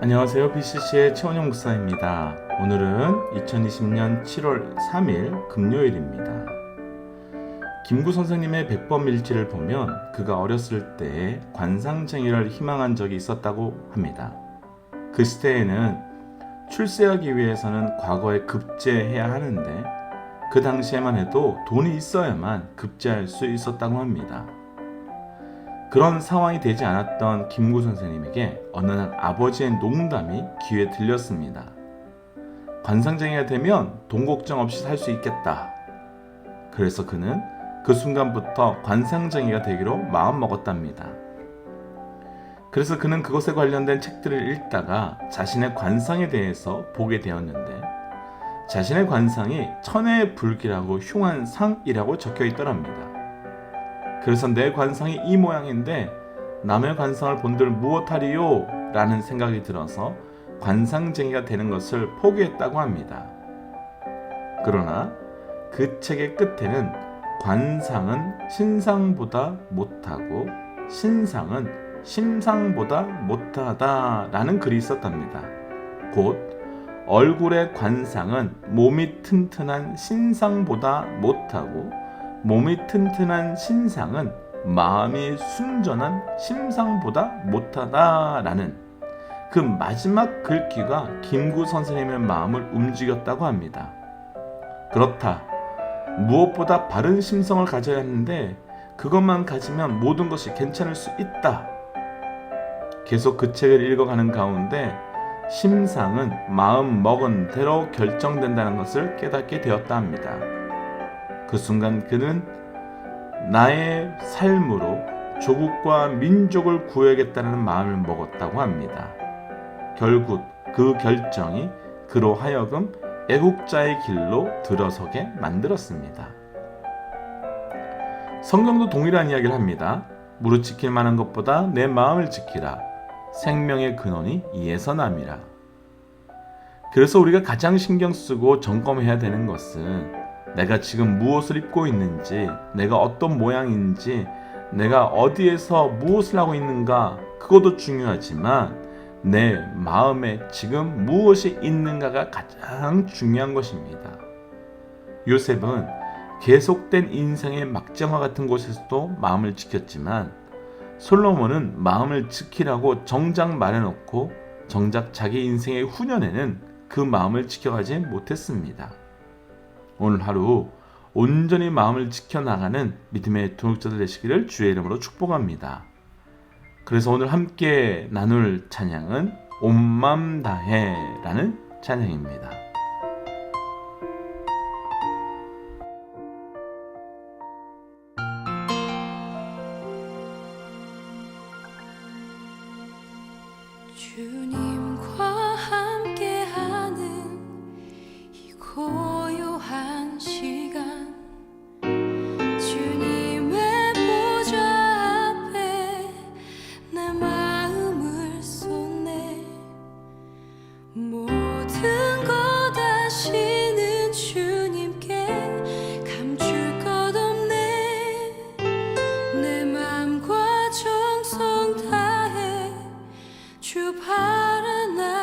안녕하세요. BCC의 최원영 목사입니다. 오늘은 2020년 7월 3일 금요일입니다. 김구 선생님의 백범일지를 보면 그가 어렸을 때 관상쟁이를 희망한 적이 있었다고 합니다. 그 시대에는 출세하기 위해서는 과거에 급제해야 하는데 그 당시에만 해도 돈이 있어야만 급제할 수 있었다고 합니다. 그런 상황이 되지 않았던 김구 선생님에게 어느 날 아버지의 농담이 귀에 들렸습니다. 관상쟁이가 되면 돈 걱정 없이 살 수 있겠다. 그래서 그는 그 순간부터 관상쟁이가 되기로 마음먹었답니다. 그래서 그는 그것에 관련된 책들을 읽다가 자신의 관상에 대해서 보게 되었는데 자신의 관상이 천혜의 불기라고 흉한 상이라고 적혀 있더랍니다. 그래서 내 관상이 이 모양인데 남의 관상을 본들 무엇하리요? 라는 생각이 들어서 관상쟁이가 되는 것을 포기했다고 합니다. 그러나 그 책의 끝에는 관상은 신상보다 못하고 신상은 심상보다 못하다 라는 글이 있었답니다. 곧 얼굴의 관상은 몸이 튼튼한 신상보다 못하고 몸이 튼튼한 신상은 마음이 순전한 심상보다 못하다라는 그 마지막 글귀가 김구 선생님의 마음을 움직였다고 합니다. 그렇다. 무엇보다 바른 심성을 가져야 하는데 그것만 가지면 모든 것이 괜찮을 수 있다. 계속 그 책을 읽어가는 가운데 심상은 마음 먹은 대로 결정된다는 것을 깨닫게 되었다 합니다. 그 순간 그는 나의 삶으로 조국과 민족을 구해야겠다는 마음을 먹었다고 합니다. 결국 그 결정이 그로 하여금 애국자의 길로 들어서게 만들었습니다. 성경도 동일한 이야기를 합니다. 무릇 지킬 만한 것보다 내 마음을 지키라. 생명의 근원이 이에서 남이라. 그래서 우리가 가장 신경 쓰고 점검해야 되는 것은 내가 지금 무엇을 입고 있는지, 내가 어떤 모양인지, 내가 어디에서 무엇을 하고 있는가 그것도 중요하지만 내 마음에 지금 무엇이 있는가가 가장 중요한 것입니다. 요셉은 계속된 인생의 막장화 같은 곳에서도 마음을 지켰지만 솔로몬은 마음을 지키라고 정작 말해놓고 정작 자기 인생의 후년에는 그 마음을 지켜가지 못했습니다. 오늘 하루 온전히 마음을 지켜나가는 믿음의 동역자들 되시기를 주의 이름으로 축복합니다. 그래서 오늘 함께 나눌 찬양은 온 맘 다해 라는 찬양입니다. 주님과 함께하는 이 고요한 시간 주님의 보좌 앞에 내 마음을 쏟네 모든 것 아시는 주님께 감출 것 없네 내 맘과 정성 다해 주 바라나이다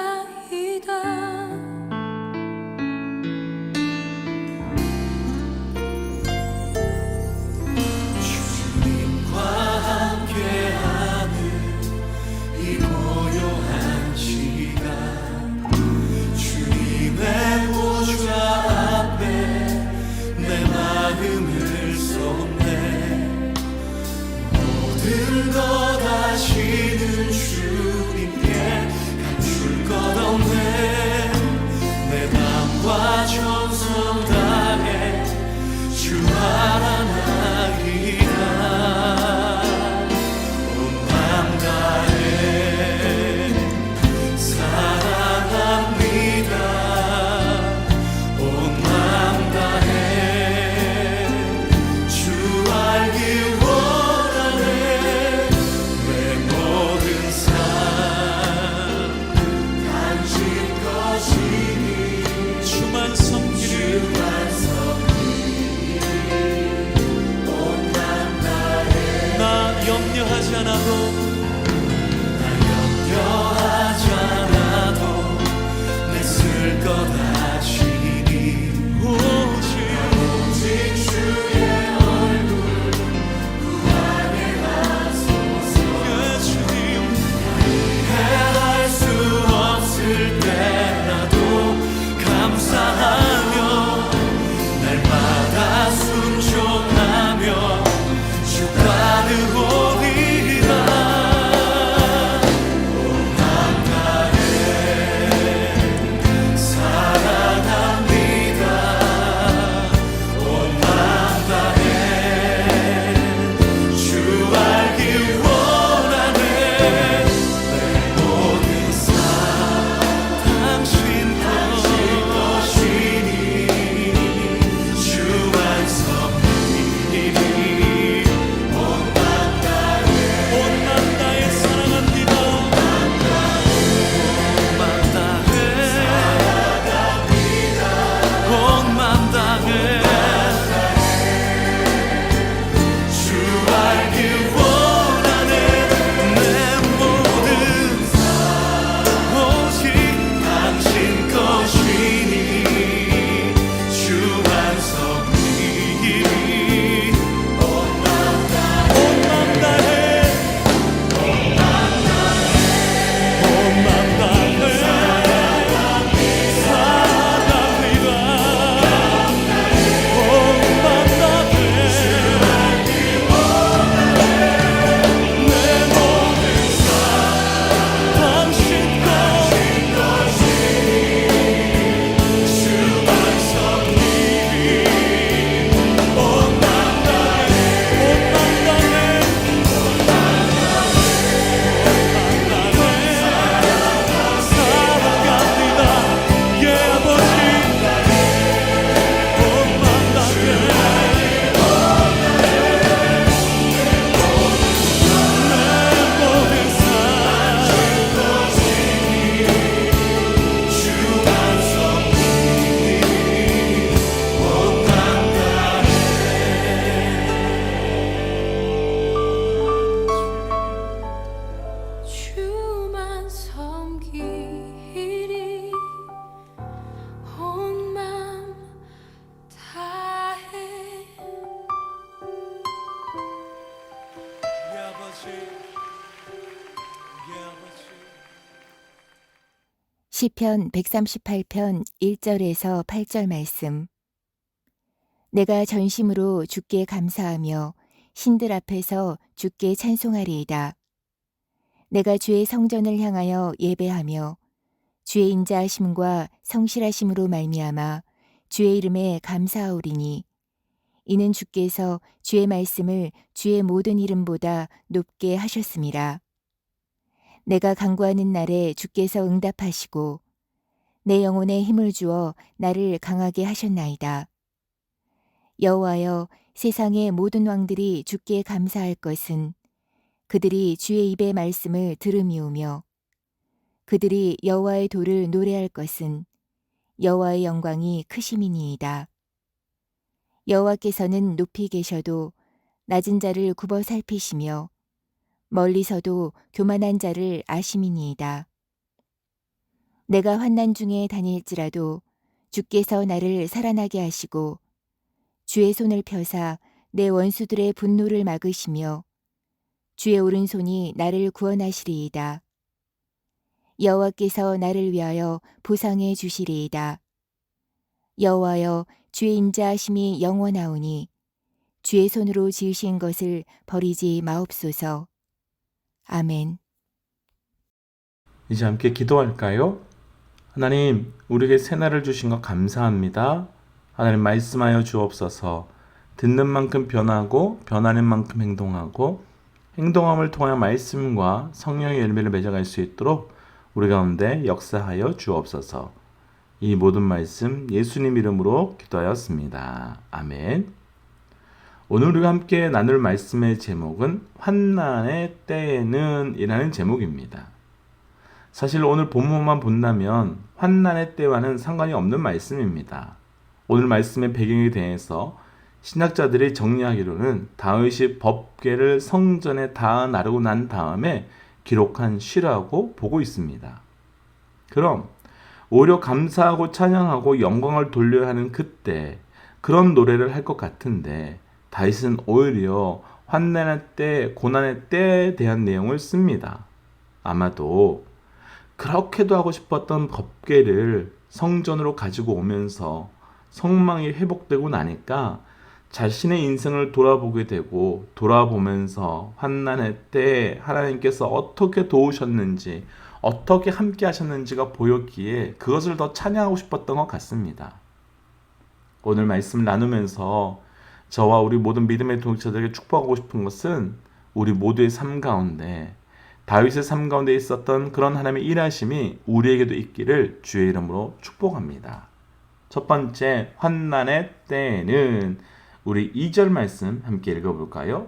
모든 것 아시는 주님께 감출 것 없네 내 맘과 정성 다해 주 하나나이다 온 맘 다해 사랑합니다 온 맘 다해 주 알기 염려하지 않아도 시편 138편 1절에서 8절 말씀. 내가 전심으로 주께 감사하며 신들 앞에서 주께 찬송하리이다. 내가 주의 성전을 향하여 예배하며 주의 인자하심과 성실하심으로 말미암아 주의 이름에 감사하오리니 이는 주께서 주의 말씀을 주의 모든 이름보다 높게 하셨음이라. 내가 간구하는 날에 주께서 응답하시고 내 영혼에 힘을 주어 나를 강하게 하셨나이다. 여호와여, 세상의 모든 왕들이 주께 감사할 것은 그들이 주의 입의 말씀을 들음이오며 그들이 여호와의 도를 노래할 것은 여호와의 영광이 크심이니이다. 여호와께서는 높이 계셔도 낮은 자를 굽어 살피시며 멀리서도 교만한 자를 아심이니이다. 내가 환난 중에 다닐지라도 주께서 나를 살아나게 하시고 주의 손을 펴사 내 원수들의 분노를 막으시며 주의 오른손이 나를 구원하시리이다. 여호와께서 나를 위하여 보상해 주시리이다. 여호와여, 주의 인자하심이 영원하오니 주의 손으로 지으신 것을 버리지 마옵소서. 아멘. 이제 함께 기도할까요? 하나님, 우리에게 새날을 주신 것 감사합니다. 하나님, 말씀하여 주옵소서. 듣는 만큼 변하고 변하는 만큼 행동하고 행동함을 통하여 말씀과 성령의 열매를 맺어갈 수 있도록 우리 가운데 역사하여 주옵소서. 이 모든 말씀 예수님 이름으로 기도하였습니다. 아멘. 오늘 우리가 함께 나눌 말씀의 제목은 환난의 때에는 이라는 제목입니다. 사실 오늘 본문만 본다면 환난의 때와는 상관이 없는 말씀입니다. 오늘 말씀의 배경에 대해서 신학자들이 정리하기로는 다윗이 법궤를 성전에 다 나르고 난 다음에 기록한 시라고 보고 있습니다. 그럼 오히려 감사하고 찬양하고 영광을 돌려야 하는 그때 그런 노래를 할 것 같은데 다윗은 오히려 환난의 때, 고난의 때에 대한 내용을 씁니다. 아마도 그렇게도 하고 싶었던 법궤를 성전으로 가지고 오면서 성망이 회복되고 나니까 자신의 인생을 돌아보게 되고 돌아보면서 환난의 때에 하나님께서 어떻게 도우셨는지 어떻게 함께 하셨는지가 보였기에 그것을 더 찬양하고 싶었던 것 같습니다. 오늘 말씀 나누면서 저와 우리 모든 믿음의 동역자들에게 축복하고 싶은 것은 우리 모두의 삶 가운데 다윗의 삶 가운데 있었던 그런 하나님의 일하심이 우리에게도 있기를 주의 이름으로 축복합니다. 첫 번째, 환난의 때에는 우리 2절 말씀 함께 읽어볼까요?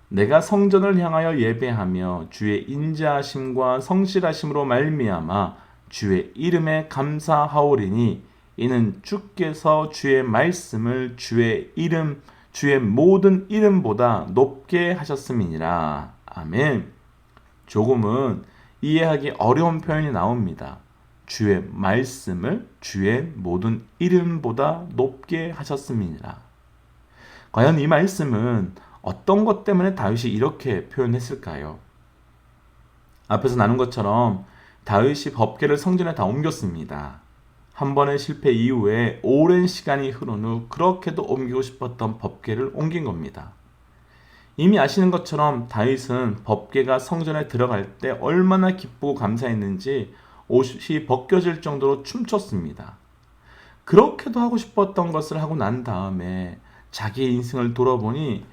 내가 성전을 향하여 예배하며 주의 인자하심과 성실하심으로 말미암아 주의 이름에 감사하오리니 이는 주께서 주의 말씀을 주의 이름, 주의 모든 이름보다 높게 하셨음이니라. 아멘. 조금은 이해하기 어려운 표현이 나옵니다. 주의 말씀을 주의 모든 이름보다 높게 하셨음이니라. 과연 이 말씀은 어떤 것 때문에 다윗이 이렇게 표현했을까요? 앞에서 나눈 것처럼 다윗이 법궤를 성전에 다 옮겼습니다. 한 번의 실패 이후에 오랜 시간이 흐른 후 그렇게도 옮기고 싶었던 법궤를 옮긴 겁니다. 이미 아시는 것처럼 다윗은 법궤가 성전에 들어갈 때 얼마나 기쁘고 감사했는지 옷이 벗겨질 정도로 춤췄습니다. 그렇게도 하고 싶었던 것을 하고 난 다음에 자기의 인생을 돌아보니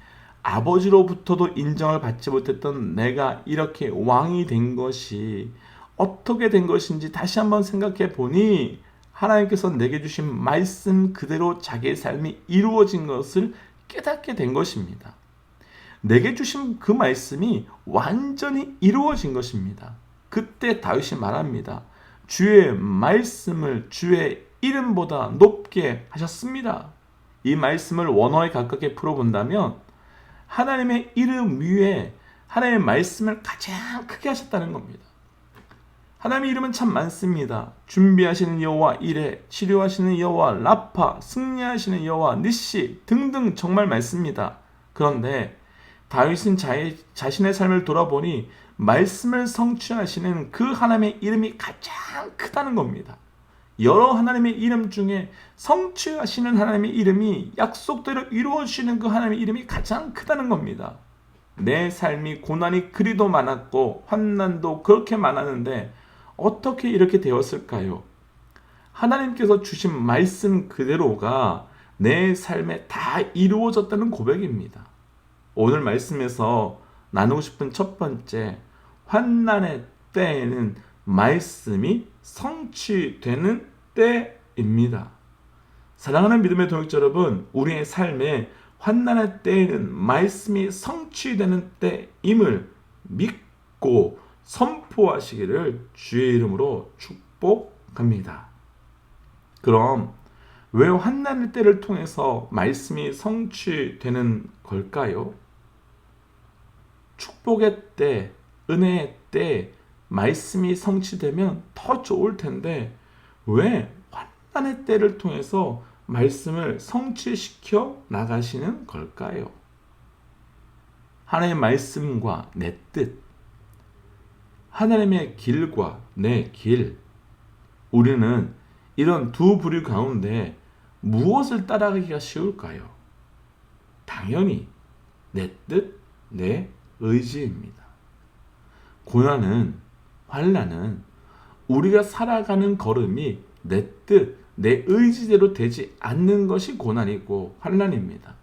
아버지로부터도 인정을 받지 못했던 내가 이렇게 왕이 된 것이 어떻게 된 것인지 다시 한번 생각해 보니 하나님께서 내게 주신 말씀 그대로 자기의 삶이 이루어진 것을 깨닫게 된 것입니다. 내게 주신 그 말씀이 완전히 이루어진 것입니다. 그때 다윗이 말합니다. 주의 말씀을 주의 이름보다 높게 하셨습니다. 이 말씀을 원어에 가깝게 풀어본다면 하나님의 이름 위에 하나님의 말씀을 가장 크게 하셨다는 겁니다. 하나님의 이름은 참 많습니다. 준비하시는 여호와 이레, 치료하시는 여호와 라파, 승리하시는 여호와 니시 등등 정말 많습니다. 그런데 다윗은 자신의 삶을 돌아보니 말씀을 성취하시는 그 하나님의 이름이 가장 크다는 겁니다. 여러 하나님의 이름 중에 성취하시는 하나님의 이름이 약속대로 이루어지는 그 하나님의 이름이 가장 크다는 겁니다. 내 삶이 고난이 그리도 많았고 환난도 그렇게 많았는데 어떻게 이렇게 되었을까요? 하나님께서 주신 말씀 그대로가 내 삶에 다 이루어졌다는 고백입니다. 오늘 말씀에서 나누고 싶은 첫 번째, 환난의 때에는 말씀이 성취되는 때입니다. 사랑하는 믿음의 동역자 여러분, 우리의 삶에 환난의 때에는 말씀이 성취되는 때임을 믿고 선포하시기를 주의 이름으로 축복합니다. 그럼 왜 환난의 때를 통해서 말씀이 성취되는 걸까요? 축복의 때, 은혜의 때 말씀이 성취되면 더 좋을 텐데 왜 환난의 때를 통해서 말씀을 성취시켜 나가시는 걸까요? 하나님의 말씀과 내 뜻, 하나님의 길과 내 길, 우리는 이런 두 부류 가운데 무엇을 따라가기가 쉬울까요? 당연히 내 뜻, 내 의지입니다. 고난은, 환난은 우리가 살아가는 걸음이 내 뜻, 내 의지대로 되지 않는 것이 고난이고 환난입니다.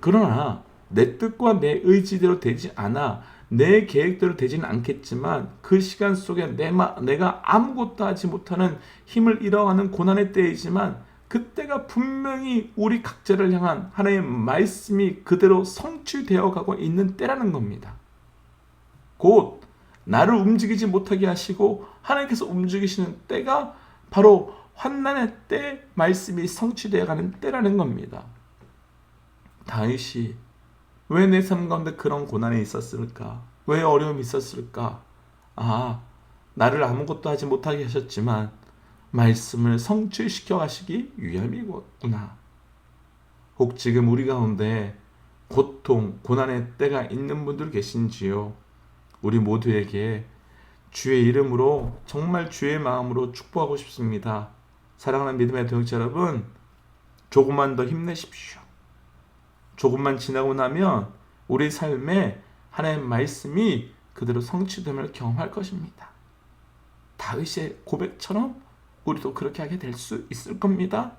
그러나 내 뜻과 내 의지대로 되지 않아 내 계획대로 되지는 않겠지만 그 시간 속에 내가 아무것도 하지 못하는 힘을 잃어가는 고난의 때이지만 그때가 분명히 우리 각자를 향한 하나님의 말씀이 그대로 성취되어 가고 있는 때라는 겁니다. 곧 나를 움직이지 못하게 하시고 하나님께서 움직이시는 때가 바로 환난의 때 말씀이 성취되어 가는 때라는 겁니다. 다윗이 왜 내 삶 가운데 그런 고난이 있었을까? 왜 어려움이 있었을까? 나를 아무것도 하지 못하게 하셨지만 말씀을 성취시켜 가시기 위함이구나. 혹 지금 우리 가운데 고통, 고난의 때가 있는 분들 계신지요? 우리 모두에게 주의 이름으로 정말 주의 마음으로 축복하고 싶습니다. 사랑하는 믿음의 동역자 여러분, 조금만 더 힘내십시오. 조금만 지나고 나면 우리 삶에 하나님의 말씀이 그대로 성취됨을 경험할 것입니다. 다윗의 고백처럼 우리도 그렇게 하게 될 수 있을 겁니다.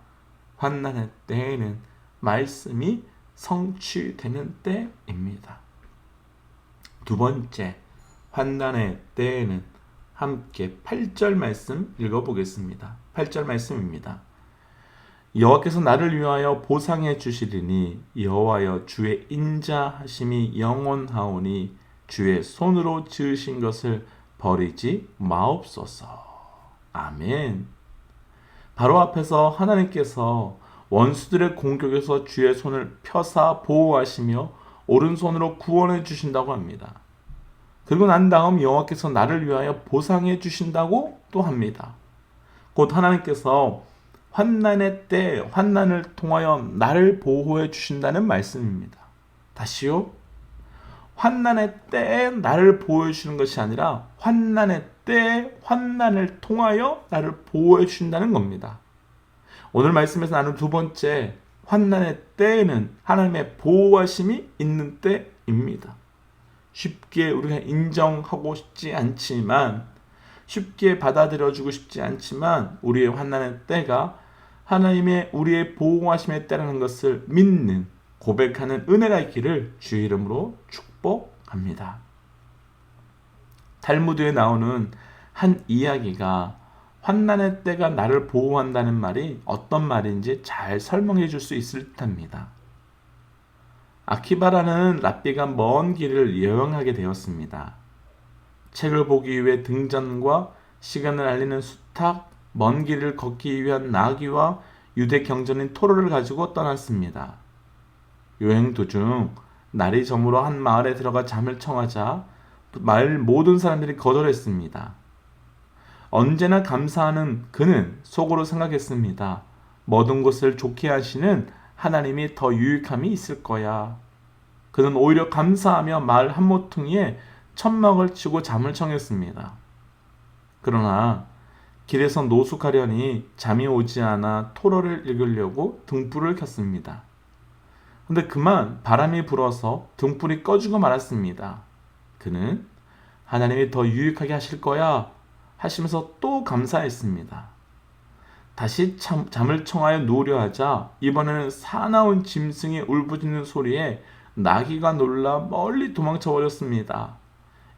환난의 때에는 말씀이 성취되는 때입니다. 두 번째, 환난의 때에는 함께 8절 말씀 읽어보겠습니다. 8절 말씀입니다. 여호와께서 나를 위하여 보상해 주시리니 여호와여 주의 인자하심이 영원하오니 주의 손으로 지으신 것을 버리지 마옵소서. 아멘. 바로 앞에서 하나님께서 원수들의 공격에서 주의 손을 펴사 보호하시며 오른손으로 구원해 주신다고 합니다. 그리고 난 다음 여호와께서 나를 위하여 보상해 주신다고 또 합니다. 곧 하나님께서 환난의 때 환난을 통하여 나를 보호해 주신다는 말씀입니다. 다시요. 환난의 때에 나를 보호해 주시는 것이 아니라 환난의 때에 환난을 통하여 나를 보호해 주신다는 겁니다. 오늘 말씀에서 나눈 두 번째, 환난의 때에는 하나님의 보호하심이 있는 때입니다. 쉽게 우리가 인정하고 싶지 않지만, 쉽게 받아들여주고 싶지 않지만 우리의 환난의 때가 하나님의 우리의 보호하심의 때라는 것을 믿는, 고백하는 은혜가 있기를 주의 이름으로 축복합니다. 탈무드에 나오는 한 이야기가 환난의 때가 나를 보호한다는 말이 어떤 말인지 잘 설명해 줄 수 있을 듯합니다. 아키바라는 랍비가 먼 길을 여행하게 되었습니다. 책을 보기 위해 등잔과 시간을 알리는 수탉, 먼 길을 걷기 위한 나귀와 유대 경전인 토로를 가지고 떠났습니다. 여행 도중 날이 저물어 한 마을에 들어가 잠을 청하자 마을 모든 사람들이 거절했습니다. 언제나 감사하는 그는 속으로 생각했습니다. 모든 것을 좋게 하시는 하나님이 더 유익함이 있을 거야. 그는 오히려 감사하며 마을 한모퉁이에 천막을 치고 잠을 청했습니다. 그러나 길에서 노숙하려니 잠이 오지 않아 토러를 읽으려고 등불을 켰습니다. 근데 그만 바람이 불어서 등불이 꺼지고 말았습니다. 그는 하나님이 더 유익하게 하실 거야 하시면서 또 감사했습니다. 다시 잠을 청하여 누우려 하자 이번에는 사나운 짐승의 울부짖는 소리에 나귀가 놀라 멀리 도망쳐 버렸습니다.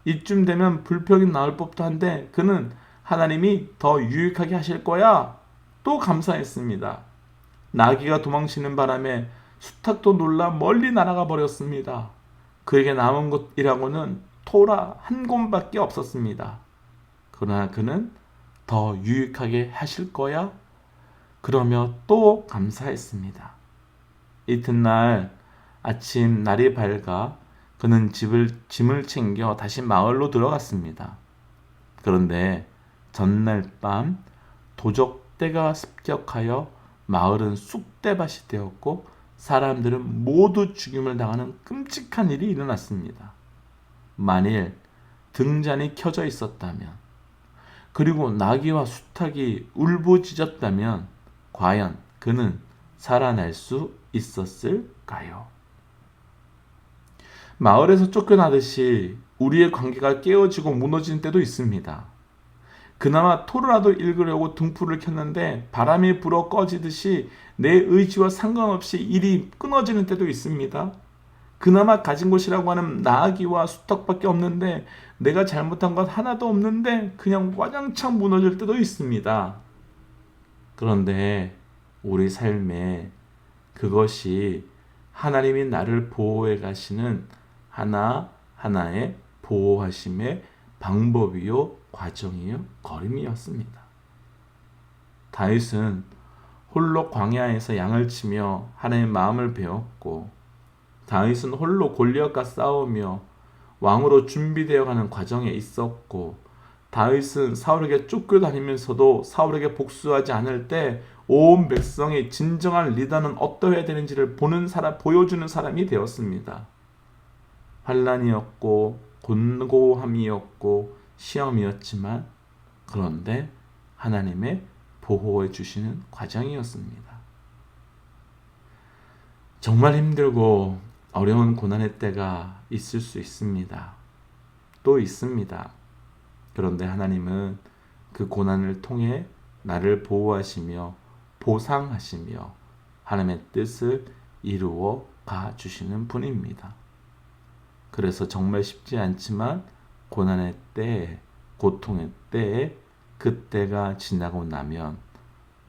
이쯤 되면 불평이 나올 법도 한데 그는 하나님이 더 유익하게 하실 거야 또 감사했습니다. 나귀가 도망치는 바람에 수탉도 놀라 멀리 날아가 버렸습니다. 그에게 남은 곳이라고는 토라 한 곳밖에 없었습니다. 그러나 그는 더 유익하게 하실 거야? 그러며 또 감사했습니다. 이튿날 아침 날이 밝아 그는 짐을 챙겨 다시 마을로 들어갔습니다. 그런데 전날 밤 도적떼가 습격하여 마을은 쑥대밭이 되었고 사람들은 모두 죽임을 당하는 끔찍한 일이 일어났습니다. 만일 등잔이 켜져 있었다면 그리고 나귀와 수탉이 울부짖었다면 과연 그는 살아날 수 있었을까요? 마을에서 쫓겨나듯이 우리의 관계가 깨어지고 무너지는 때도 있습니다. 그나마 토라도 읽으려고 등불을 켰는데 바람이 불어 꺼지듯이 내 의지와 상관없이 일이 끊어지는 때도 있습니다. 그나마 가진 곳이라고 하는 나귀와 수탉밖에 없는데 내가 잘못한 것 하나도 없는데 그냥 와장창 무너질 때도 있습니다. 그런데 우리 삶에 그것이 하나님이 나를 보호해 가시는 하나하나의 보호하심의 방법이요, 과정이요, 걸음이었습니다. 다윗은 홀로 광야에서 양을 치며 하나님의 마음을 배웠고 다윗은 홀로 골리앗과 싸우며 왕으로 준비되어 가는 과정에 있었고 다윗은 사울에게 쫓겨다니면서도 사울에게 복수하지 않을 때 온 백성이 진정한 리더는 어떠해야 되는지를 보여주는 사람이 되었습니다. 환난이었고 곤고함이었고 시험이었지만 그런데 하나님의 보호해 주시는 과정이었습니다. 정말 힘들고 어려운 고난의 때가 있을 수 있습니다. 또 있습니다. 그런데 하나님은 그 고난을 통해 나를 보호하시며 보상하시며 하나님의 뜻을 이루어 가 주시는 분입니다. 그래서 정말 쉽지 않지만 고난의 때에, 고통의 때에 그때가 지나고 나면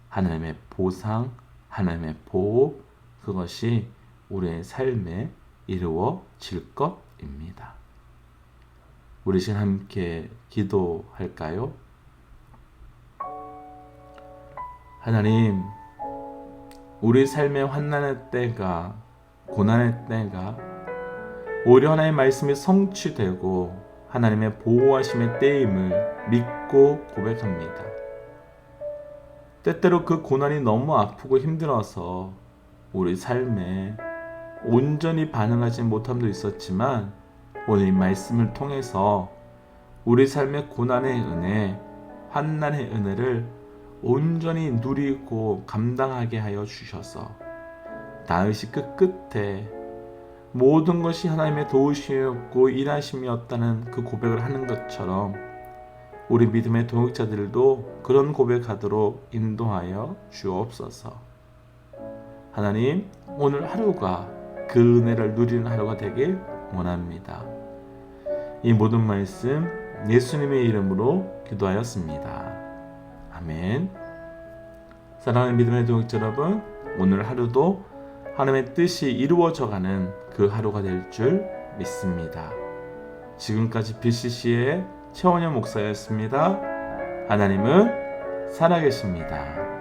하나님의 보상, 하나님의 보호, 그것이 우리의 삶에 이루어질 것입니다. 우리 시간 함께 기도할까요? 하나님, 우리 삶의 환난의 때가, 고난의 때가 오히려 하나님의 말씀이 성취되고 하나님의 보호하심의 때임을 믿고 고백합니다. 때때로 그 고난이 너무 아프고 힘들어서 우리 삶에 온전히 반응하지 못함도 있었지만 오늘 이 말씀을 통해서 우리 삶의 고난의 은혜, 환난의 은혜를 온전히 누리고 감당하게 하여 주셔서 다윗이 끝끝에 모든 것이 하나님의 도우심이었고 일하심이었다는 그 고백을 하는 것처럼 우리 믿음의 동역자들도 그런 고백하도록 인도하여 주옵소서. 하나님, 오늘 하루가 그 은혜를 누리는 하루가 되길 원합니다. 이 모든 말씀 예수님의 이름으로 기도하였습니다. 아멘. 사랑하는 믿음의 동역자 여러분, 오늘 하루도 하나님의 뜻이 이루어져가는 그 하루가 될 줄 믿습니다. 지금까지 BCC의 최원영 목사였습니다. 하나님은 살아계십니다.